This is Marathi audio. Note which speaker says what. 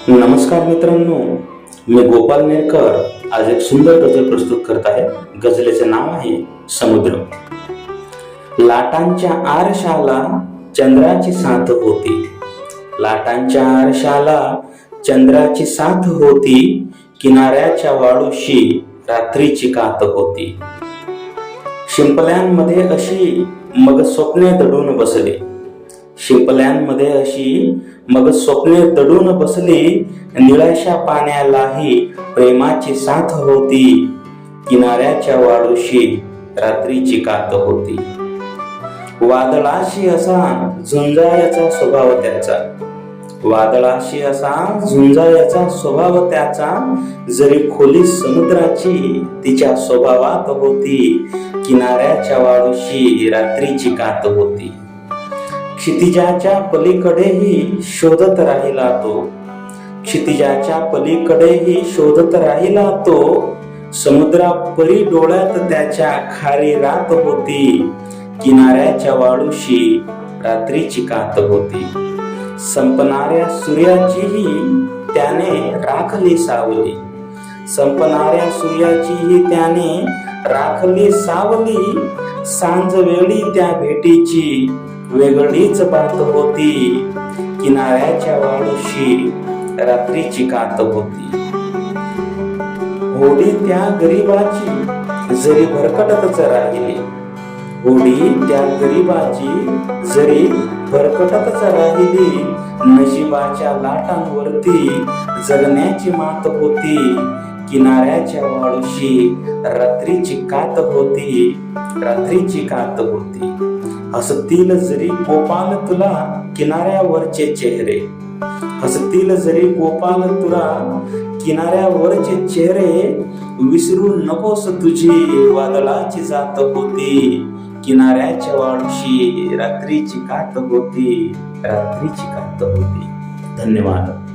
Speaker 1: नमस्कार मित्रांनो, मी गोपाल नेरकर आज एक सुंदर गझल प्रस्तुत करत आहे. गझलेचे नाव आहे समुद्र. लाटांच्या आरशाला चंद्राची साथ होती, लाटांच्या आरशाला चंद्राची साथ होती, किनाऱ्याच्या वाळूशी रात्रीची कात होती. शिंपल्यांमध्ये अशी मग स्वप्ने दडून बसली, शिंपल्यांमध्ये अशी मग स्वप्ने दडून बसली, निळ्याशा पाण्यालाही प्रेमाची साथ होती, किनाऱ्याच्या वाळूशी रात्रीची कात होती. वादळाशी असा झुंजाळ्याचा स्वभाव त्याचा, वादळाशी असा झुंजाळ्याचा स्वभाव त्याचा, जरी खोली समुद्राची तिच्या स्वभावात होती, किनाऱ्याच्या वाळूशी रात्रीची कात होती. क्षितिजाच्या पलीकडेही शोधत राहिला तो, क्षितिजाच्या पलीकडेही शोधत राहिला तो, समुद्रा परी डोळ्यात त्याच्या खारी रात होती, किनाऱ्याच्या वाळूशी रात्रीची कात होती. संपणाऱ्या सूर्याचीही त्याने राखली सावली, संपणाऱ्या सूर्याचीही त्याने राखली सावली, सांज वेळी त्या भेटीची वेगळीच बात होती, किनाऱ्याच्या वाळूशी रात्रीची कात होती. होडी त्या गरीबाची जरी भरकटतच राहिली, होडी त्या गरीबाची जरी भरकटतच राहिली, नशिबाच्या लाटांवरती जगण्याची मात होती, किनाऱ्याच्या वाळूशी रात्रीची कात होती, रात्रीची कात होती. हसतील जरी गोपाल तुला किनाऱ्यावरचे चेहरे, हसतील जरी गोपाल तुला किनाऱ्यावरचे चेहरे, विसरू नकोस तुझी वादळाची जात होती, किनाऱ्याच्या वाळूशी रात्रीची कात होती, रात्रीची कात होती. धन्यवाद.